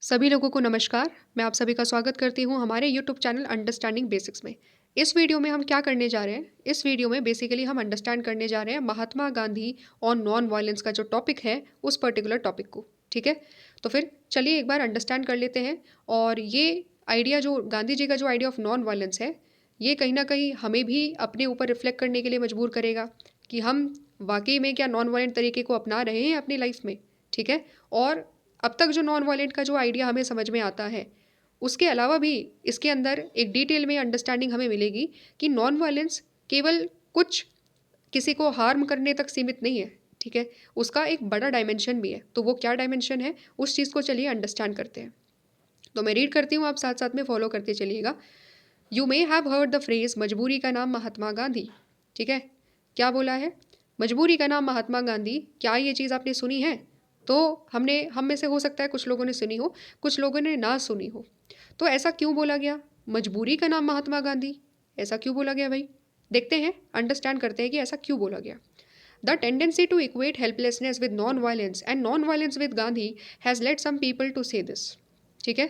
सभी लोगों को नमस्कार। मैं आप सभी का स्वागत करती हूँ हमारे यूट्यूब चैनल अंडरस्टैंडिंग बेसिक्स में। इस वीडियो में हम क्या करने जा रहे हैं? इस वीडियो में बेसिकली हम अंडरस्टैंड करने जा रहे हैं महात्मा गांधी और नॉन वायलेंस का जो टॉपिक है उस पर्टिकुलर टॉपिक को। ठीक है, तो फिर चलिए एक बार अंडरस्टैंड कर लेते हैं। और ये आइडिया जो गांधी जी का जो आइडिया ऑफ नॉन वायलेंस है, ये कहीं ना कहीं हमें भी अपने ऊपर रिफ्लेक्ट करने के लिए मजबूर करेगा कि हम वाकई में क्या नॉन वायलेंट तरीके को अपना रहे हैं अपनी लाइफ में। ठीक है, और अब तक जो नॉन वायलेंट का जो आइडिया हमें समझ में आता है, उसके अलावा भी इसके अंदर एक डिटेल में अंडरस्टैंडिंग हमें मिलेगी कि नॉन वायलेंस केवल कुछ किसी को हार्म करने तक सीमित नहीं है। ठीक है, उसका एक बड़ा डायमेंशन भी है। तो वो क्या डायमेंशन है, उस चीज़ को चलिए अंडरस्टैंड करते हैं। तो मैं रीड करती हूँ, आप साथ साथ में फॉलो करते चलिएगा। You may have heard the phrase मजबूरी का नाम महात्मा गांधी। ठीक है, क्या बोला है? मजबूरी का नाम महात्मा गांधी। क्या ये चीज़ आपने सुनी है? तो हम में से हो सकता है कुछ लोगों ने सुनी हो, कुछ लोगों ने ना सुनी हो। तो ऐसा क्यों बोला गया? मजबूरी का नाम महात्मा गांधी, ऐसा क्यों बोला गया भाई? देखते हैं, अंडरस्टैंड करते हैं कि ऐसा क्यों बोला गया। The tendency to equate helplessness with non violence and non violence with Gandhi has led some people to say this. ठीक है,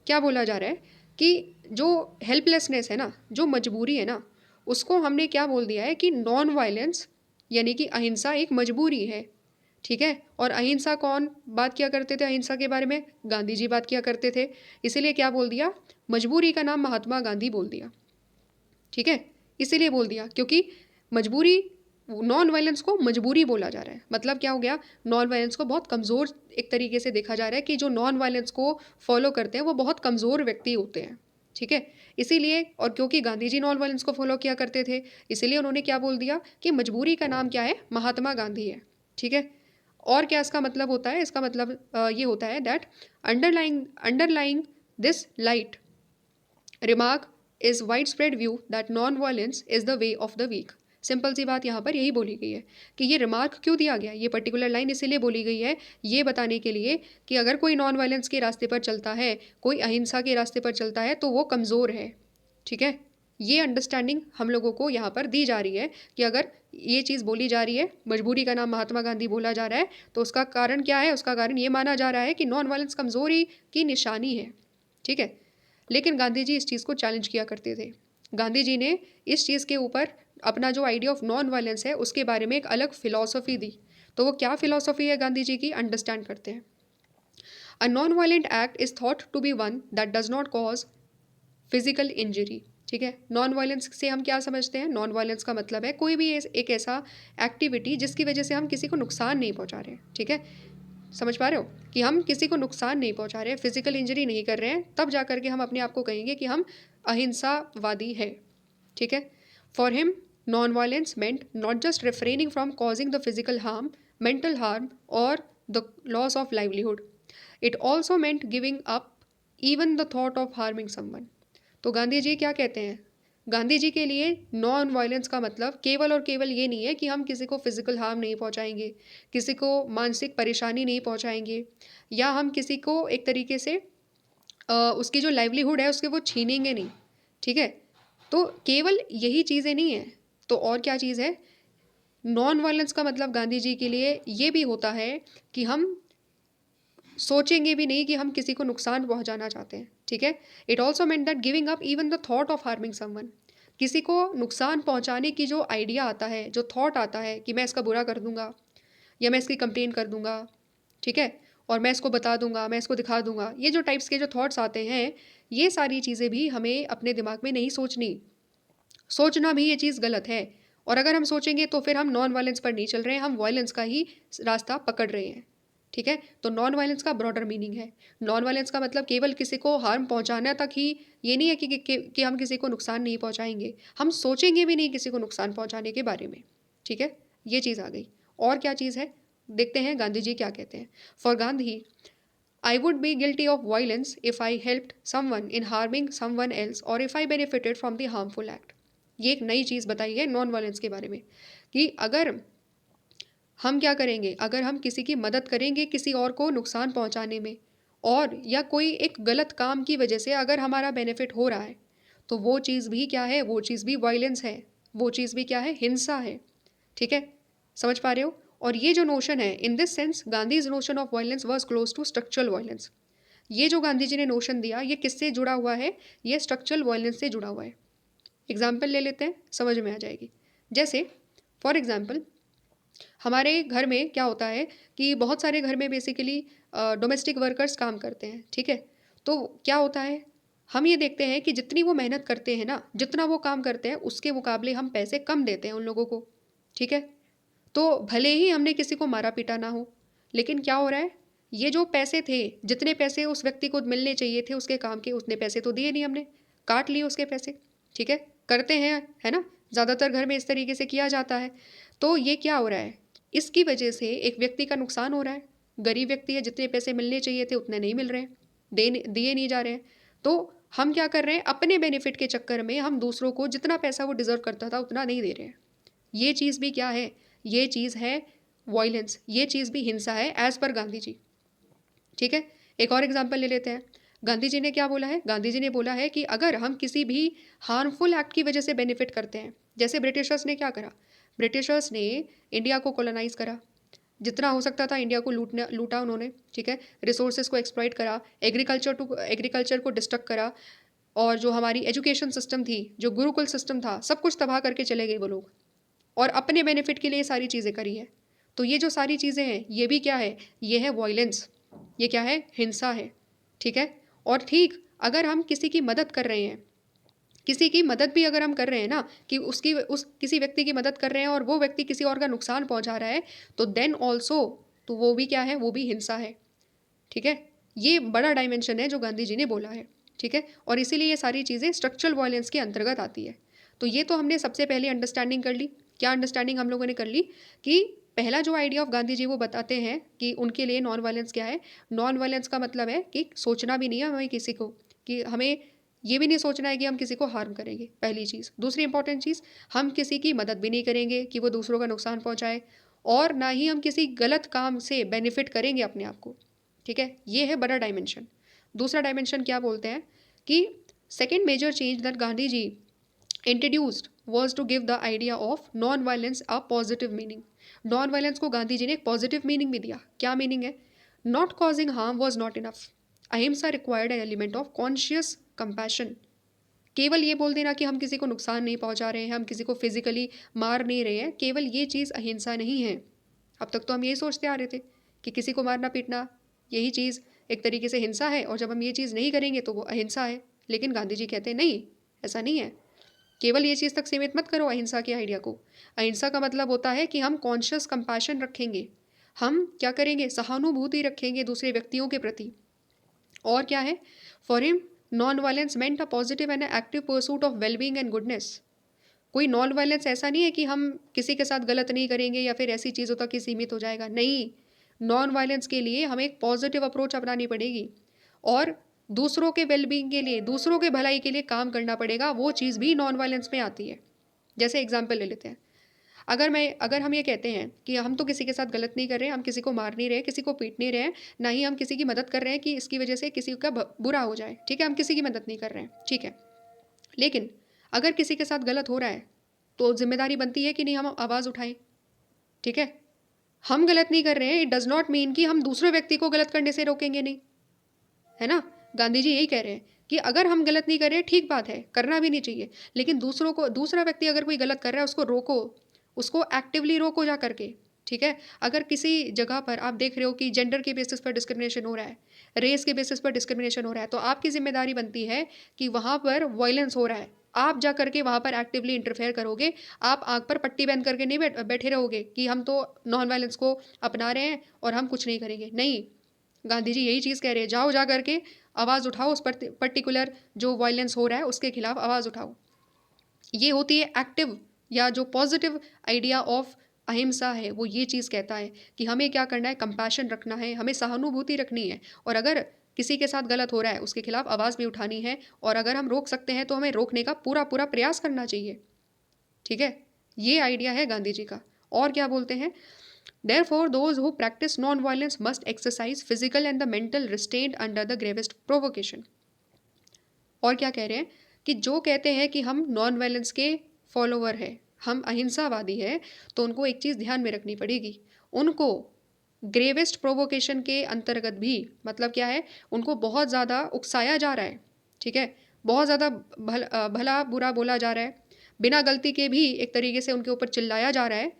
क्या बोला जा रहा है कि जो हेल्पलेसनेस है ना, जो मजबूरी है ना, उसको हमने क्या बोल दिया है कि नॉन वायलेंस यानी कि अहिंसा एक मजबूरी है। ठीक है, और अहिंसा कौन बात किया करते थे? अहिंसा के बारे में गांधी जी बात किया करते थे। इसीलिए क्या बोल दिया? मजबूरी का नाम महात्मा गांधी बोल दिया। ठीक है, इसीलिए बोल दिया क्योंकि मजबूरी, नॉन वायलेंस को मजबूरी बोला जा रहा है। मतलब क्या हो गया? नॉन वायलेंस को बहुत कमज़ोर एक तरीके से देखा जा रहा है कि जो नॉन वायलेंस को फॉलो करते हैं वो बहुत कमज़ोर व्यक्ति होते हैं। ठीक है, इसीलिए, और क्योंकि गांधी जी नॉन वायलेंस को फॉलो किया करते थे, इसीलिए उन्होंने क्या बोल दिया कि मजबूरी का नाम क्या है? महात्मा गांधी है। ठीक है, और क्या इसका मतलब होता है? इसका मतलब ये होता है that underlying this light remark is wide spread view that non violence is the way of the weak. Simple सी बात यहाँ पर यही बोली गई है कि ये रिमार्क क्यों दिया गया, ये पर्टिकुलर लाइन इसीलिए बोली गई है, ये बताने के लिए कि अगर कोई नॉन वायलेंस के रास्ते पर चलता है, कोई अहिंसा के रास्ते पर चलता है, तो वो कमज़ोर है। ठीक है, ये अंडरस्टैंडिंग हम लोगों को यहाँ पर दी जा रही है कि अगर ये चीज़ बोली जा रही है, मजबूरी का नाम महात्मा गांधी बोला जा रहा है, तो उसका कारण क्या है? उसका कारण ये माना जा रहा है कि नॉन वायलेंस कमज़ोरी की निशानी है। ठीक है, लेकिन गांधी जी इस चीज़ को चैलेंज किया करते थे। गांधी जी ने इस चीज़ के ऊपर अपना जो आइडिया ऑफ नॉन वायलेंस है उसके बारे में एक अलग फिलॉसफी दी। तो वो क्या फिलॉसफी है गांधी जी की, अंडरस्टैंड करते हैं। A non violent act is thought to be one that does not cause physical injury. ठीक है, नॉन वायलेंस से हम क्या समझते हैं? नॉन वायलेंस का मतलब है कोई भी एक ऐसा एक्टिविटी जिसकी वजह से हम किसी को नुकसान नहीं पहुंचा रहे। ठीक है, समझ पा रहे हो कि हम किसी को नुकसान नहीं पहुंचा रहे हैं, फिजिकल इंजरी नहीं कर रहे हैं, तब जा करके हम अपने आप को कहेंगे कि हम अहिंसावादी है। ठीक है, for him non violence meant not just refraining from causing the physical harm, mental harm और the loss of livelihood, it also meant giving up even the thought of harming someone. तो गांधी जी क्या कहते हैं? गांधी जी के लिए नॉन वायलेंस का मतलब केवल और केवल ये नहीं है कि हम किसी को फिजिकल हार्म नहीं पहुंचाएंगे, किसी को मानसिक परेशानी नहीं पहुंचाएंगे, या हम किसी को एक तरीके से उसकी जो लाइवलीहुड है उसके वो छीनेंगे नहीं। ठीक है, तो केवल यही चीज़ें नहीं है, तो और क्या चीज़ है? नॉन वायलेंस का मतलब गांधी जी के लिए ये भी होता है कि हम सोचेंगे भी नहीं कि हम किसी को नुकसान पहुंचाना चाहते हैं। ठीक है, it also meant that giving up even the thought of harming someone. किसी को नुकसान पहुंचाने की जो आइडिया आता है, जो थॉट आता है कि मैं इसका बुरा कर दूंगा या मैं इसकी कंप्लेन कर दूंगा, ठीक है, और मैं इसको बता दूंगा, मैं इसको दिखा दूंगा, ये जो टाइप्स के जो थॉट्स आते हैं, ये सारी चीज़ें भी हमें अपने दिमाग में नहीं सोचनी। सोचना भी ये चीज़ गलत है। और अगर हम सोचेंगे तो फिर हम नॉन वायलेंस पर नहीं चल रहे हैं, हम वायलेंस का ही रास्ता पकड़ रहे हैं। ठीक है, तो नॉन वायलेंस का ब्रॉडर मीनिंग है। नॉन वायलेंस का मतलब केवल किसी को हार्म पहुंचाना तक ही, ये नहीं है कि हम किसी को नुकसान नहीं पहुंचाएंगे, हम सोचेंगे भी नहीं किसी को नुकसान पहुंचाने के बारे में। ठीक है, ये चीज़ आ गई। और क्या चीज़ है, देखते हैं गांधी जी क्या कहते हैं। For Gandhi, I would be guilty of violence if I helped someone in harming someone else or if I benefited from the harmful act। ये एक नई चीज़ बताई है नॉन वायलेंस के बारे में कि अगर हम क्या करेंगे, अगर हम किसी की मदद करेंगे किसी और को नुकसान पहुंचाने में, और या कोई एक गलत काम की वजह से अगर हमारा बेनिफिट हो रहा है, तो वो चीज़ भी क्या है? वो चीज़ भी वायलेंस है, वो चीज़ भी क्या है? हिंसा है। ठीक है, समझ पा रहे हो? और ये जो नोशन है, in this sense Gandhi's notion of violence was close to structural violence. ये जो गांधी जी ने नोशन दिया, ये किससे जुड़ा हुआ है? ये स्ट्रक्चरल वायलेंस से जुड़ा हुआ है। एग्जाम्पल ले लेते हैं, समझ में आ जाएगी। जैसे फॉर एग्जाम्पल, हमारे घर में क्या होता है कि बहुत सारे घर में बेसिकली डोमेस्टिक वर्कर्स काम करते हैं, ठीक है। तो क्या होता है, हम ये देखते हैं कि जितनी वो मेहनत करते हैं ना, जितना वो काम करते हैं, उसके मुकाबले हम पैसे कम देते हैं उन लोगों को, ठीक है। तो भले ही हमने किसी को मारा पीटा ना हो, लेकिन क्या हो रहा है, ये जो पैसे थे, जितने पैसे उस व्यक्ति को मिलने चाहिए थे उसके काम के, उतने पैसे तो दिए नहीं हमने, काट लिए उसके पैसे, ठीक है। करते हैं, है ना, ज़्यादातर घर में इस तरीके से किया जाता है। तो ये क्या हो रहा है, इसकी वजह से एक व्यक्ति का नुकसान हो रहा है। गरीब व्यक्ति है, जितने पैसे मिलने चाहिए थे उतने नहीं मिल रहे हैं, दिए नहीं जा रहे हैं। तो हम क्या कर रहे हैं, अपने बेनिफिट के चक्कर में हम दूसरों को जितना पैसा वो डिजर्व करता था उतना नहीं दे रहे हैं। ये चीज़ भी क्या है, ये चीज़ है वॉयलेंस, ये चीज़ भी हिंसा है एज पर गांधी जी, ठीक है। एक और एग्जाम्पल ले लेते हैं। गांधी जी ने क्या बोला है, गांधी जी ने बोला है कि अगर हम किसी भी हार्मफुल एक्ट की वजह से बेनिफिट करते हैं, जैसे ब्रिटिशर्स ने क्या करा, ब्रिटिशर्स ने इंडिया को कॉलोनाइज करा, जितना हो सकता था इंडिया को लूटा उन्होंने, ठीक है। रिसोर्सेज को एक्सप्लॉइट करा, एग्रीकल्चर को डिस्ट्रक्ट करा, और जो हमारी एजुकेशन सिस्टम थी, जो गुरुकुल सिस्टम था, सब कुछ तबाह करके चले गए वो लोग, और अपने बेनिफिट के लिए ये सारी चीज़ें करी है। तो ये जो सारी चीज़ें हैं, ये भी क्या है, ये है वॉयलेंस, ये क्या है, हिंसा है, ठीक है। और ठीक, अगर हम किसी की मदद कर रहे हैं, किसी की मदद भी अगर हम कर रहे हैं ना, कि उस किसी व्यक्ति की मदद कर रहे हैं और वो व्यक्ति किसी और का नुकसान पहुंचा रहा है, तो देन ऑल्सो, तो वो भी क्या है, वो भी हिंसा है, ठीक है। ये बड़ा डायमेंशन है जो गांधी जी ने बोला है, ठीक है। और इसीलिए ये सारी चीज़ें स्ट्रक्चरल वायलेंस के अंतर्गत आती है। तो ये तो हमने सबसे पहले अंडरस्टैंडिंग कर ली। क्या अंडरस्टैंडिंग हम लोगों ने कर ली, कि पहला जो आइडिया ऑफ गांधी जी वो बताते हैं कि उनके लिए नॉन वायलेंस क्या है। नॉन वायलेंस का मतलब है कि सोचना भी नहीं है हमें किसी को, कि हमें ये भी नहीं सोचना है कि हम किसी को हार्म करेंगे, पहली चीज़। दूसरी इंपॉर्टेंट चीज़, हम किसी की मदद भी नहीं करेंगे कि वो दूसरों का नुकसान पहुंचाए, और ना ही हम किसी गलत काम से बेनिफिट करेंगे अपने आप को, ठीक है। ये है बड़ा डायमेंशन। दूसरा डायमेंशन क्या बोलते हैं, कि second major change that Gandhi ji introduced was to give the idea of non violence a positive meaning. Non violence को गांधी जी ने एक पॉजिटिव मीनिंग भी दिया। क्या मीनिंग है, not causing harm was not enough, ahimsa required an element of conscious compassion. केवल ये बोल देना कि हम किसी को नुकसान नहीं पहुंचा रहे हैं, हम किसी को फिजिकली मार नहीं रहे हैं, केवल ये चीज़ अहिंसा नहीं है। अब तक तो हम यही सोचते आ रहे थे कि किसी को मारना पीटना, यही चीज़ एक तरीके से हिंसा है, और जब हम ये चीज़ नहीं करेंगे तो वो अहिंसा है। लेकिन गांधी जी कहते हैं नहीं, ऐसा नहीं है। केवल ये चीज़ तक सीमित मत करो अहिंसा के आइडिया को। अहिंसा का मतलब होता है कि हम कॉन्शियस कंपैशन रखेंगे, हम क्या करेंगे, सहानुभूति रखेंगे दूसरे व्यक्तियों के प्रति। और क्या है, for him non violence meant a positive and active pursuit of wellbeing and goodness. कोई नॉन वायलेंस ऐसा नहीं है कि हम किसी के साथ गलत नहीं करेंगे या फिर ऐसी चीज़ों तक ही सीमित हो जाएगा, नहीं। नॉन वायलेंस के लिए हमें एक पॉजिटिव अप्रोच अपनानी पड़ेगी, और दूसरों के वेलबींग के लिए, दूसरों के भलाई के लिए काम करना पड़ेगा। वो चीज़ भी नॉन वायलेंस में आती है। जैसे एग्जाम्पल ले लेते हैं, अगर हम ये कहते हैं कि हम तो किसी के साथ गलत नहीं कर रहे हैं, हम किसी को मार नहीं रहे, किसी को पीट नहीं रहे हैं, ना ही हम किसी की मदद कर रहे हैं कि इसकी वजह से किसी का बुरा हो जाए, ठीक है, हम किसी की मदद नहीं कर रहे हैं, ठीक है। लेकिन अगर किसी के साथ गलत हो रहा है, तो जिम्मेदारी बनती है कि नहीं हम आवाज़ उठाएं, ठीक है। हम गलत नहीं कर रहे हैं, इट डज नॉट मीन कि हम दूसरे व्यक्ति को गलत करने से रोकेंगे नहीं, है ना। गांधी जी यही कह रहे हैं कि अगर हम गलत नहीं कर रहे, ठीक बात है, करना भी नहीं चाहिए, लेकिन दूसरा व्यक्ति अगर कोई गलत कर रहा है, उसको रोको, उसको एक्टिवली रोको जा करके, ठीक है। अगर किसी जगह पर आप देख रहे हो कि जेंडर के बेसिस पर डिस्क्रिमिनेशन हो रहा है, रेस के बेसिस पर डिस्क्रिमिनेशन हो रहा है, तो आपकी जिम्मेदारी बनती है कि वहाँ पर वायलेंस हो रहा है, आप जा करके वहाँ पर एक्टिवली इंटरफेयर करोगे। आप आग पर पट्टी बांध करके नहीं बैठे रहोगे कि हम तो नॉन वायलेंस को अपना रहे हैं और हम कुछ नहीं करेंगे, नहीं। गांधी जी यही चीज़ कह रहे हैं, जाओ जा करके आवाज़ उठाओ, उस पर्टिकुलर जो वायलेंस हो रहा है उसके खिलाफ आवाज़ उठाओ। ये होती है एक्टिव, या जो पॉजिटिव आइडिया ऑफ अहिंसा है, वो ये चीज़ कहता है कि हमें क्या करना है, कंपैशन रखना है, हमें सहानुभूति रखनी है, और अगर किसी के साथ गलत हो रहा है उसके खिलाफ आवाज़ भी उठानी है, और अगर हम रोक सकते हैं तो हमें रोकने का पूरा पूरा प्रयास करना चाहिए, ठीक है। ये आइडिया है गांधी जी का। और क्या बोलते हैं, Therefore, those who practice non-violence must exercise physical and the mental restraint under the gravest provocation. और क्या कह रहे हैं, कि जो कहते हैं कि हम नॉन वायलेंस के फॉलोवर हैं, हम अहिंसावादी हैं, तो उनको एक चीज़ ध्यान में रखनी पड़ेगी, उनको ग्रेवेस्ट प्रोवोकेशन के अंतर्गत भी मतलब क्या है, उनको बहुत ज़्यादा उकसाया जा रहा है, ठीक है, बहुत ज़्यादा भला बुरा बोला जा रहा है, बिना गलती के भी एक तरीके से उनके ऊपर चिल्लाया जा रहा है,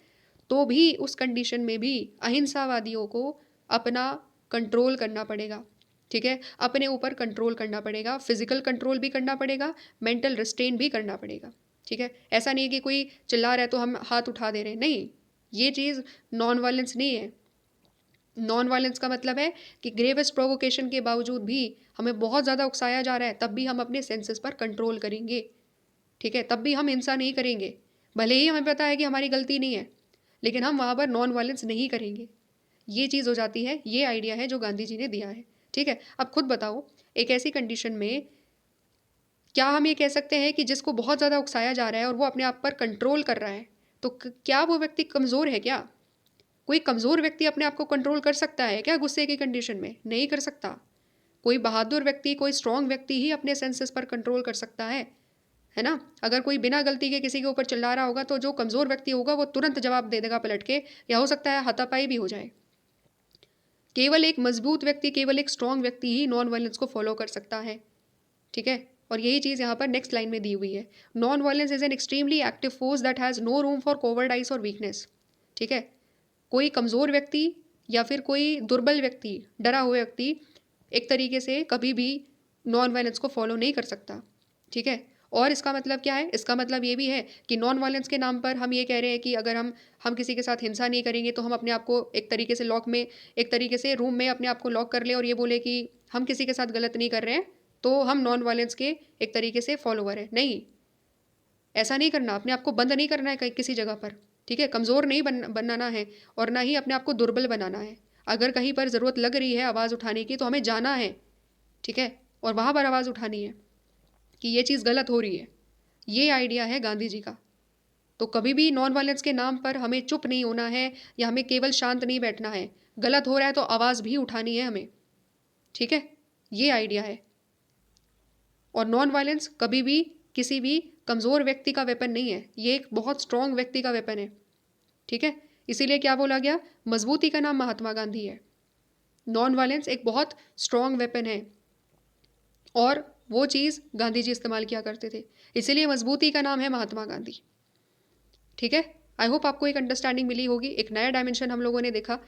तो भी उस कंडीशन में भी अहिंसावादियों को अपना कंट्रोल करना पड़ेगा, ठीक है, अपने ऊपर कंट्रोल करना पड़ेगा, फिजिकल कंट्रोल भी करना पड़ेगा, मेंटल रिस्ट्रेन भी करना पड़ेगा, ठीक है। ऐसा नहीं है कि कोई चिल्ला रहा है तो हम हाथ उठा दे रहे हैं, नहीं, ये चीज़ नॉन वायलेंस नहीं है। नॉन वायलेंस का मतलब है कि ग्रेवेस्ट प्रोवोकेशन के बावजूद भी हमें बहुत ज़्यादा उकसाया जा रहा है, तब भी हम अपने सेंसेस पर कंट्रोल करेंगे, ठीक है, तब भी हम हिंसा नहीं करेंगे, भले ही हमें पता है कि हमारी गलती नहीं है, लेकिन हम वहाँ पर नॉन वायलेंस नहीं करेंगे। ये चीज़ हो जाती है, ये आइडिया है जो गांधी जी ने दिया है, ठीक है। अब खुद बताओ, एक ऐसी कंडीशन में क्या हम ये कह सकते हैं कि जिसको बहुत ज़्यादा उकसाया जा रहा है और वो अपने आप पर कंट्रोल कर रहा है, तो क्या वो व्यक्ति कमज़ोर है क्या? कोई कमज़ोर व्यक्ति अपने आप को कंट्रोल कर सकता है क्या गुस्से की कंडीशन में? नहीं कर सकता। कोई बहादुर व्यक्ति, कोई स्ट्रॉन्ग व्यक्ति ही अपने सेंसेस पर कंट्रोल कर सकता है ना? अगर कोई बिना गलती के किसी के ऊपर चिल्ला रहा होगा तो जो कमज़ोर व्यक्ति होगा वो तुरंत जवाब दे देगा पलट के, या हो सकता है हाथापाई भी हो जाए। केवल एक मजबूत व्यक्ति, केवल एक स्ट्रॉन्ग व्यक्ति ही नॉन वायलेंस को फॉलो कर सकता है, ठीक है। और यही चीज़ यहाँ पर नेक्स्ट लाइन में दी हुई है, non violence is an extremely active force that has no room for cowardice और वीकनेस, ठीक है। कोई कमज़ोर व्यक्ति या फिर कोई दुर्बल व्यक्ति, डरा हुआ व्यक्ति एक तरीके से कभी भी नॉन वायलेंस को फॉलो नहीं कर सकता, ठीक है। और इसका मतलब क्या है? इसका मतलब ये भी है कि नॉन वायलेंस के नाम पर हम ये कह रहे हैं कि अगर हम किसी के साथ हिंसा नहीं करेंगे तो हम अपने आप को एक तरीके से लॉक में, एक तरीके से रूम में अपने आप को लॉक कर लें और ये बोले कि हम किसी के साथ गलत नहीं कर रहे हैं तो हम नॉन वायलेंस के एक तरीके से फॉलोवर हैं। नहीं, ऐसा नहीं करना, अपने आप को बंद नहीं करना है कहीं किसी जगह पर, ठीक है, कमज़ोर नहीं बनाना है और ना ही अपने आप को दुर्बल बनाना है। अगर कहीं पर ज़रूरत लग रही है आवाज़ उठाने की तो हमें जाना है, ठीक है, और वहाँ पर आवाज़ उठानी है कि ये चीज़ गलत हो रही है। ये आइडिया है गांधी जी का। तो कभी भी नॉन वायलेंस के नाम पर हमें चुप नहीं होना है या हमें केवल शांत नहीं बैठना है, गलत हो रहा है तो आवाज़ भी उठानी है हमें, ठीक है, ये आइडिया है। और नॉन वायलेंस कभी भी किसी भी कमज़ोर व्यक्ति का वेपन नहीं है, ये एक बहुत स्ट्रॉन्ग व्यक्ति का वेपन है, ठीक है। इसीलिए क्या बोला गया, मजबूती का नाम महात्मा गांधी है। नॉन वायलेंस एक बहुत स्ट्रॉन्ग वेपन है और वो चीज़ गांधी जी इस्तेमाल किया करते थे, इसीलिए मजबूती का नाम है महात्मा गांधी, ठीक है। आई होप आपको एक अंडरस्टैंडिंग मिली होगी, एक नया डायमेंशन हम लोगों ने देखा।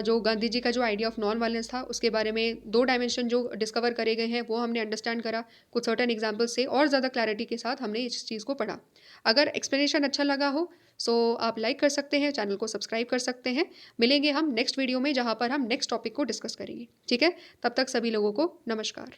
जो गांधी जी का जो आइडिया ऑफ नॉन वायलेंस था उसके बारे में दो डायमेंशन जो डिस्कवर करे गए हैं वो हमने अंडरस्टैंड करा, कुछ सर्टन एग्जांपल्स से और ज़्यादा क्लैरिटी के साथ हमने इस चीज़ को पढ़ा। अगर एक्सप्लेनेशन अच्छा लगा हो सो आप लाइक कर सकते हैं, चैनल को सब्सक्राइब कर सकते हैं। मिलेंगे हम नेक्स्ट वीडियो में जहाँ पर हम नेक्स्ट टॉपिक को डिस्कस करेंगे, ठीक है। तब तक सभी लोगों को नमस्कार।